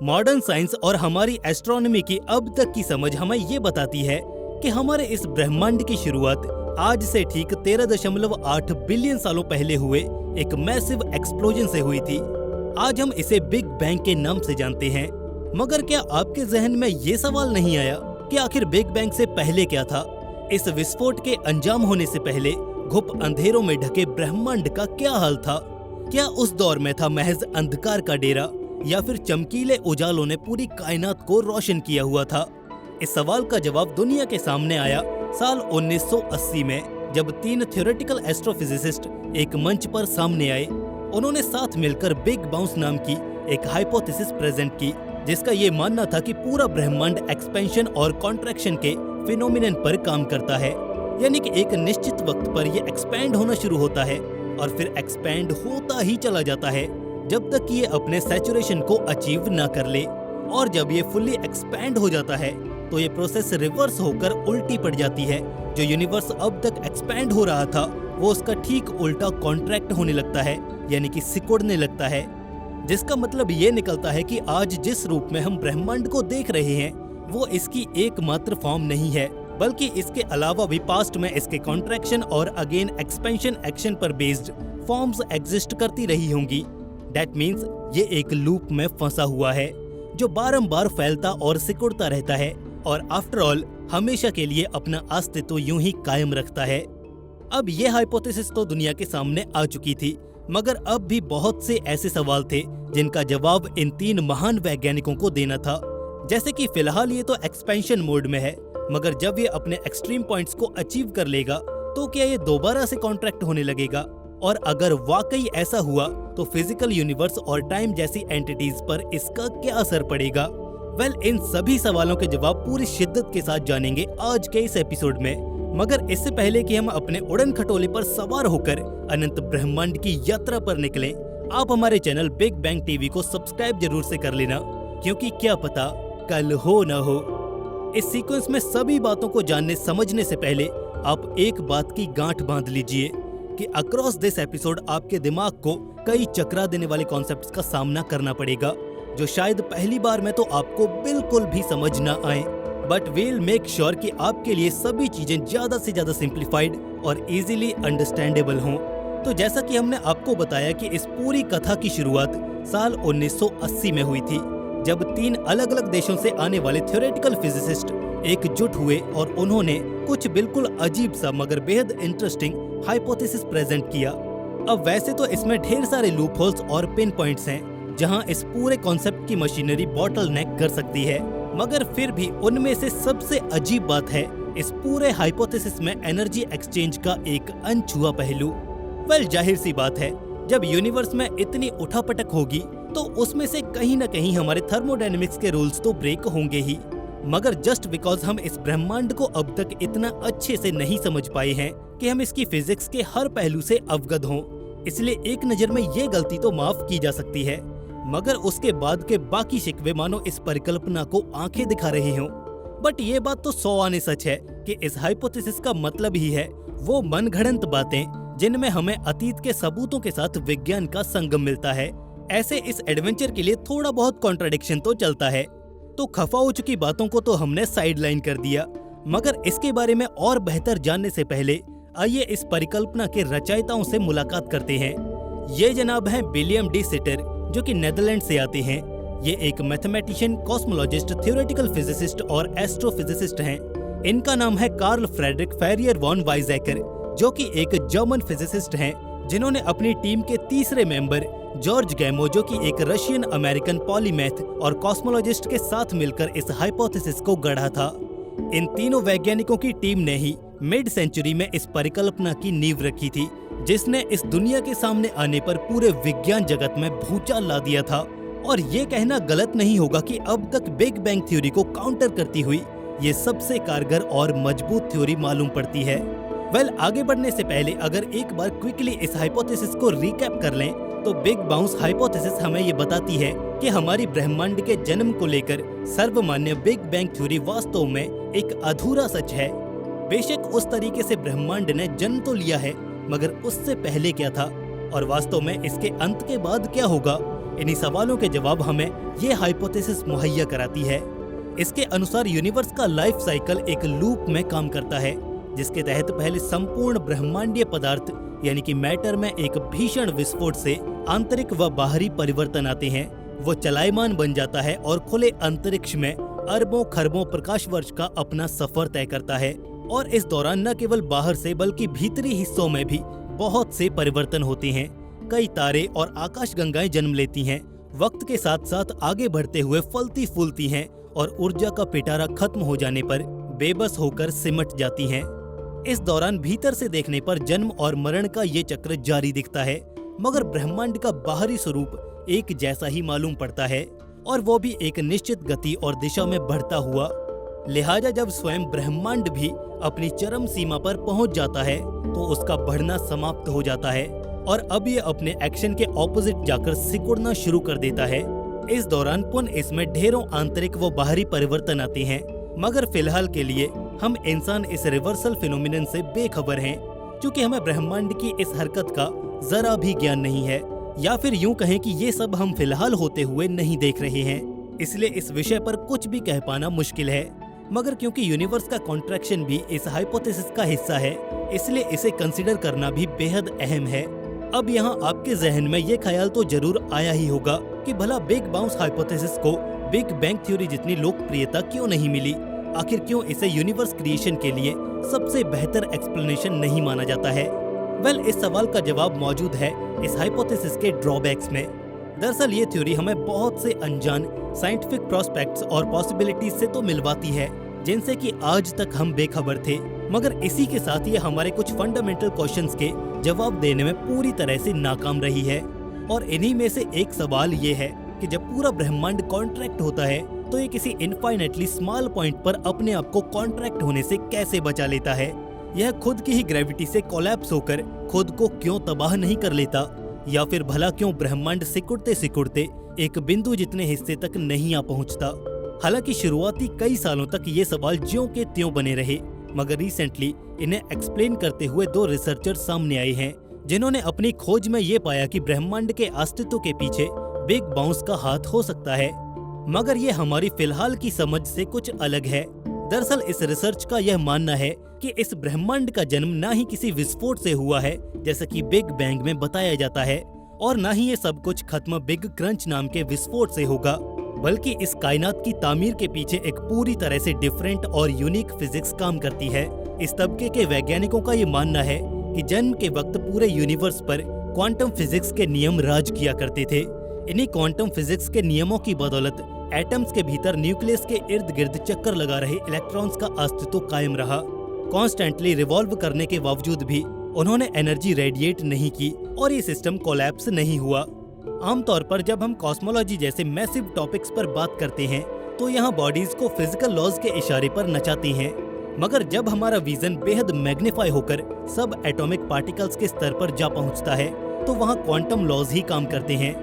Modern science और हमारी astronomy की अब तक की समझ हमें ये बताती है कि हमारे इस ब्रह्मांड की शुरुआत आज से ठीक 13.8 बिलियन सालों पहले हुए एक मैसिव एक्सप्लोजन से हुई थी। आज हम इसे बिग बैंग के नाम से जानते हैं। मगर क्या आपके जहन में ये सवाल नहीं आया कि आखिर बिग बैंग से पहले क्या था? इस विस्फोट के अंजाम होने से पहले घुप अंधेरों में ढके ब्रह्मांड का क्या हाल था? क्या उस दौर में था महज अंधकार का डेरा, या फिर चमकीले उजालों ने पूरी कायनात को रोशन किया हुआ था? इस सवाल का जवाब दुनिया के सामने आया साल 1980 में, जब 3 थ्योरेटिकल एस्ट्रोफिजिसिस्ट एक मंच पर सामने आए। उन्होंने साथ मिलकर बिग बाउंस नाम की एक हाइपोथेसिस प्रेजेंट की, जिसका ये मानना था कि पूरा ब्रह्मांड एक्सपेंशन और कॉन्ट्रैक्शन के फिनोमिनन पर काम करता है। यानी कि एक निश्चित वक्त पर ये एक्सपैंड होना शुरू होता है और फिर एक्सपैंड होता ही चला जाता है जब तक कि ये अपने सैचुरेशन को अचीव ना कर ले। और जब ये फुल्ली एक्सपैंड हो जाता है तो ये प्रोसेस रिवर्स होकर उल्टी पड़ जाती है। जो यूनिवर्स अब तक एक्सपैंड हो रहा था वो उसका ठीक उल्टा कॉन्ट्रैक्ट होने लगता है, यानी कि सिकुड़ने लगता है। जिसका मतलब ये निकलता है कि आज जिस रूप में हम ब्रह्मांड को देख रहे हैं वो इसकी एकमात्र फॉर्म नहीं है, बल्कि इसके अलावा भी पास्ट में इसके कॉन्ट्रैक्शन और अगेन एक्सपेंशन एक्शन पर बेस्ड फॉर्म्स एग्जिस्ट करती रही होंगी। दैट मीन्स ये एक लूप में फंसा हुआ है जो बारंबार फैलता और सिकुड़ता रहता है और आफ्टर ऑल हमेशा के लिए अपना अस्तित्व यूं ही कायम रखता है। अब ये हाइपोथेसिस तो दुनिया के सामने आ चुकी थी, मगर अब भी बहुत से ऐसे सवाल थे जिनका जवाब इन 3 महान वैज्ञानिकों को देना था। जैसे कि फिलहाल ये तो एक्सपेंशन मोड में है, मगर जब ये अपने एक्सट्रीम पॉइंट्स को अचीव कर लेगा तो क्या ये दोबारा से कॉन्ट्रैक्ट होने लगेगा? और अगर वाकई ऐसा हुआ तो फिजिकल यूनिवर्स और टाइम जैसी एंटिटीज पर इसका क्या असर पड़ेगा? इन सभी सवालों के जवाब पूरी शिद्दत के साथ जानेंगे आज के इस एपिसोड में। मगर इससे पहले कि हम अपने उड़न खटोले पर सवार होकर अनंत ब्रह्मांड की यात्रा पर निकलें, आप हमारे चैनल बिग बैंग टीवी को सब्सक्राइब जरूर से कर लेना, क्योंकि क्या पता कल हो न हो। इस सीक्वेंस में सभी बातों को जानने समझने से पहले आप एक बात की गांठ बांध लीजिए कि अक्रॉस दिस एपिसोड आपके दिमाग को कई चकरा देने वाले कॉन्सेप्ट्स का सामना करना पड़ेगा, जो शायद पहली बार में तो आपको बिल्कुल भी समझ ना आए, बट वील मेक श्योर कि आपके लिए सभी चीजें ज्यादा से ज्यादा सिंप्लीफाइड और इजीली अंडरस्टैंडेबल हों। तो जैसा कि हमने आपको बताया कि इस पूरी कथा की शुरुआत साल 1980 में हुई थी, जब 3 अलग अलग देशों से आने वाले थ्योरेटिकल फिजिसिस्ट एकजुट हुए और उन्होंने कुछ बिल्कुल अजीब सा मगर बेहद इंटरेस्टिंग हाइपोथेसिस प्रेजेंट किया। अब वैसे तो इसमें ढेर सारे लूप होल्स और पिन पॉइंट्स हैं जहां इस पूरे कॉन्सेप्ट की मशीनरी बॉटल नेक कर सकती है, मगर फिर भी उनमें से सबसे अजीब बात है इस पूरे हाइपोथेसिस में एनर्जी एक्सचेंज का एक अनछुआ पहलू। जाहिर सी बात है, जब यूनिवर्स में इतनी उठापटक होगी तो उसमें से कहीं न कहीं हमारे थर्मोडायनेमिक्स के रूल्स तो ब्रेक होंगे ही। मगर जस्ट बिकॉज हम इस ब्रह्मांड को अब तक इतना अच्छे से नहीं समझ पाए हैं कि हम इसकी फिजिक्स के हर पहलू से अवगत हों, इसलिए एक नजर में ये गलती तो माफ की जा सकती है, मगर उसके बाद के बाकी शिकवे मानो इस परिकल्पना को आंखें दिखा रहे हों। बट ये बात तो 100 आने सच है कि इस हाइपोथेसिस का मतलब ही है वो मनगढ़ंत बातें जिनमें हमें अतीत के सबूतों के साथ विज्ञान का संगम मिलता है। ऐसे इस एडवेंचर के लिए थोड़ा बहुत कॉन्ट्रडिक्शन तो चलता है। तो खफा हो चुकी बातों को तो हमने साइडलाइन कर दिया, मगर इसके बारे में और बेहतर जानने से पहले आइए इस परिकल्पना के रचयिताओं से मुलाकात करते हैं। ये जनाब हैं विलियम डी सिटर, जो कि नेदरलैंड से आते हैं। ये एक मैथमेटिशियन, कॉस्मोलॉजिस्ट, थ्योरेटिकल फिजिसिस्ट और एस्ट्रोफिजिसिस्ट हैं। इनका नाम है कार्ल फ्रेडरिक फैरियर वॉन वाइजैकर, जो कि एक जर्मन फिजिसिस्ट हैं, जिन्होंने अपनी टीम के तीसरे मेंबर जॉर्ज गैमो, जो कि एक रशियन अमेरिकन पॉलीमैथ और कॉस्मोलॉजिस्ट के साथ मिलकर इस हाइपोथेसिस को गढ़ा था। इन तीनों वैज्ञानिकों की टीम ने ही मिड सेंचुरी में इस परिकल्पना की नींव रखी थी, जिसने इस दुनिया के सामने आने पर पूरे विज्ञान जगत में भूचाल ला दिया था। और ये कहना गलत नहीं होगा कि अब तक बिग बैंग थ्योरी को काउंटर करती हुई ये सबसे कारगर और मजबूत थ्योरी मालूम पड़ती है। आगे बढ़ने से पहले अगर एक बार क्विकली इस हाइपोथेसिस को रिकैप कर लें तो बिग बाउंस हाइपोथेसिस हमें ये बताती है कि हमारी ब्रह्मांड के जन्म को लेकर सर्वमान्य बिग बैंग थ्योरी वास्तव में एक अधूरा सच है। बेशक उस तरीके से ब्रह्मांड ने जन्म तो लिया है, मगर उससे पहले क्या था और वास्तव में इसके अंत के बाद क्या होगा, इन्हीं सवालों के जवाब हमें ये हाइपोथेसिस मुहैया कराती है। इसके अनुसार यूनिवर्स का लाइफ साइकिल एक लूप में काम करता है, जिसके तहत पहले संपूर्ण ब्रह्मांडीय पदार्थ यानी कि मैटर में एक भीषण विस्फोट से आंतरिक व बाहरी परिवर्तन आते हैं। वो चलायमान बन जाता है और खुले अंतरिक्ष में अरबों खरबों प्रकाश वर्ष का अपना सफर तय करता है। और इस दौरान न केवल बाहर से बल्कि भीतरी हिस्सों में भी बहुत से परिवर्तन होते हैं। कई तारे और आकाशगंगाएं जन्म लेती हैं, वक्त के साथ साथ आगे बढ़ते हुए फलती फूलती हैं और ऊर्जा का पिटारा खत्म हो जाने पर बेबस होकर सिमट जाती हैं। इस दौरान भीतर से देखने पर जन्म और मरण का ये चक्र जारी दिखता है, मगर ब्रह्मांड का बाहरी स्वरूप एक जैसा ही मालूम पड़ता है, और वो भी एक निश्चित गति और दिशा में बढ़ता हुआ। लिहाजा जब स्वयं ब्रह्मांड भी अपनी चरम सीमा पर पहुंच जाता है तो उसका बढ़ना समाप्त हो जाता है और अब ये अपने एक्शन के ऑपोजिट जाकर सिकुड़ना शुरू कर देता है। इस दौरान पुनः इसमें ढेरों आंतरिक व बाहरी परिवर्तन आते हैं, मगर फिलहाल के लिए हम इंसान इस रिवर्सल फिनोमिनन से बेखबर हैं, क्योंकि हमें ब्रह्मांड की इस हरकत का जरा भी ज्ञान नहीं है, या फिर यूं कहें कि ये सब हम फिलहाल होते हुए नहीं देख रहे हैं। इसलिए इस विषय पर कुछ भी कह पाना मुश्किल है, मगर क्योंकि यूनिवर्स का कॉन्ट्रैक्शन भी इस हाइपोथेसिस का हिस्सा है, इसलिए इसे कंसीडर करना भी बेहद अहम है। अब यहाँ आपके जहन में ये ख्याल तो जरूर आया ही होगा कि भला बिग बाउंस हाइपोथेसिस को बिग बैंग थ्योरी जितनी लोकप्रियता क्यों नहीं मिली। आखिर क्यों इसे यूनिवर्स क्रिएशन के लिए सबसे बेहतर एक्सप्लेनेशन नहीं माना जाता है। वेल, इस सवाल का जवाब मौजूद है इस हाइपोथेसिस के ड्रॉबैक्स में। दरअसल ये थ्योरी हमें बहुत से अनजान साइंटिफिक प्रोस्पेक्ट्स और पॉसिबिलिटीज से तो मिलवाती है, जिनसे कि आज तक हम बेखबर थे, मगर इसी के साथ ये हमारे कुछ फंडामेंटल क्वेश्चंस के जवाब देने में पूरी तरह से नाकाम रही है। और इन्हीं में से एक सवाल ये है कि जब पूरा ब्रह्मांड कॉन्ट्रैक्ट होता है तो ये किसी इनफाइनेटली स्मॉल पॉइंट पर अपने आप को कॉन्ट्रैक्ट होने से कैसे बचा लेता है। यह खुद की ही ग्रेविटी से कोलैप्स होकर खुद को क्यों तबाह नहीं कर लेता, या फिर भला क्यों ब्रह्मांड सिकुड़ते सिकुड़ते एक बिंदु जितने हिस्से तक नहीं आ पहुंचता। हालांकि शुरुआती कई सालों तक ये सवाल ज्यों के त्यों बने रहे, मगर रिसेंटली इन्हें एक्सप्लेन करते हुए दो रिसर्चर सामने आए हैं, जिन्होंने अपनी खोज में ये पाया कि ब्रह्मांड के अस्तित्व के पीछे बिग बाउंस का हाथ हो सकता है। मगर ये हमारी फिलहाल की समझ से कुछ अलग है। दरअसल इस रिसर्च का यह मानना है कि इस ब्रह्मांड का जन्म ना ही किसी विस्फोट से हुआ है जैसा कि बिग बैंग में बताया जाता है, और ना ही ये सब कुछ खत्म बिग क्रंच नाम के विस्फोट से होगा, बल्कि इस कायनात की तामीर के पीछे एक पूरी तरह से डिफरेंट और यूनिक फिजिक्स काम करती है। इस तबके के वैज्ञानिकों का ये मानना है कि जन्म के वक्त पूरे यूनिवर्स पर क्वांटम फिजिक्स के नियम राज किया करते थे। इन्हीं क्वांटम फिजिक्स के नियमों की बदौलत एटम्स के भीतर न्यूक्लियस के इर्द गिर्द चक्कर लगा रहे इलेक्ट्रॉन्स का अस्तित्व कायम रहा। कॉन्स्टेंटली रिवॉल्व करने के बावजूद भी उन्होंने एनर्जी रेडिएट नहीं की और ये सिस्टम कोलैप्स नहीं हुआ। आमतौर पर जब हम कॉस्मोलॉजी जैसे मैसिव टॉपिक्स पर बात करते हैं तो यहाँ बॉडीज को फिजिकल लॉज के इशारे पर नचाती हैं, मगर जब हमारा विजन बेहद मैग्नीफाई होकर सब एटॉमिक पार्टिकल्स के स्तर पर जा पहुँचता है तो वहाँ क्वांटम लॉज ही काम करते हैं।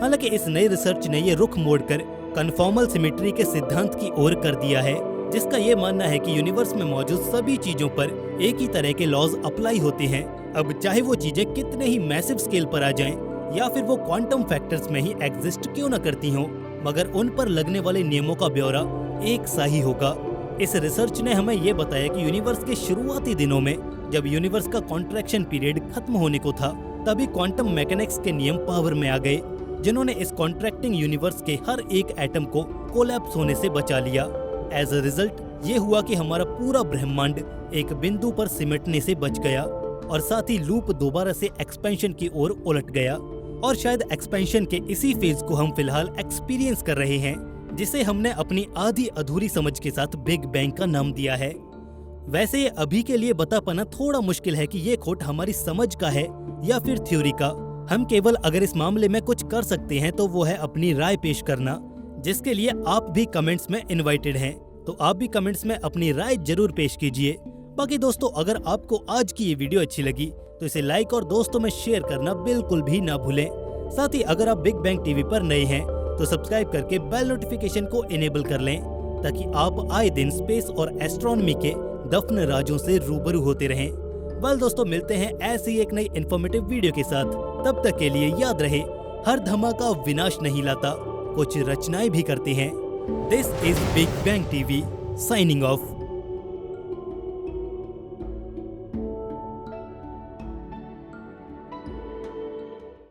हालांकि इस नई रिसर्च ने ये रुख मोड़कर कन्फॉर्मल सिमेट्री के सिद्धांत की ओर कर दिया है, जिसका ये मानना है कि यूनिवर्स में मौजूद सभी चीजों पर एक ही तरह के लॉज अप्लाई होते हैं। अब चाहे वो चीजें कितने ही मैसिव स्केल पर आ जाएं, या फिर वो क्वांटम फैक्टर्स में ही एग्जिस्ट क्यों न करती हों, मगर उन पर लगने वाले नियमों का ब्यौरा एक सा ही होगा। इस रिसर्च ने हमें ये बताया कि यूनिवर्स के शुरुआती दिनों में जब यूनिवर्स का कॉन्ट्रैक्शन पीरियड खत्म होने को था, तभी क्वांटम मैकेनिक्स के नियम पावर में आ गए, जिन्होंने इस कॉन्ट्रैक्टिंग यूनिवर्स के हर एक एटम को कोलैप्स होने से बचा लिया। एज अ रिजल्ट ये हुआ कि हमारा पूरा ब्रह्मांड एक बिंदु पर सिमटने से बच गया, और साथ ही लूप दोबारा से एक्सपेंशन की ओर उलट गया। और शायद एक्सपेंशन के इसी फेज को हम फिलहाल एक्सपीरियंस कर रहे हैं, जिसे हमने अपनी आधी अधूरी समझ के साथ बिग बैंग का नाम दिया है। वैसे ये अभी के लिए बता पाना थोड़ा मुश्किल है कि ये खोट हमारी समझ का है या फिर थ्योरी का। हम केवल अगर इस मामले में कुछ कर सकते हैं तो वो है अपनी राय पेश करना, जिसके लिए आप भी कमेंट्स में इनवाइटेड हैं। तो आप भी कमेंट्स में अपनी राय जरूर पेश कीजिए। बाकी दोस्तों, अगर आपको आज की ये वीडियो अच्छी लगी तो इसे लाइक और दोस्तों में शेयर करना बिल्कुल भी ना भूलें। साथ ही अगर आप बिग बैंग टीवी पर नए हैं तो सब्सक्राइब करके बेल नोटिफिकेशन को इनेबल कर लें, ताकि आप आए दिन स्पेस और एस्ट्रोनॉमी के दफन राजों से रूबरू होते रहें। वेल दोस्तों, मिलते हैं ऐसी एक नई इन्फॉर्मेटिव वीडियो के साथ। तब तक के लिए याद रहे, हर धमाका विनाश नहीं लाता, कुछ रचनाएं भी करते हैं। This is big bang TV signing off.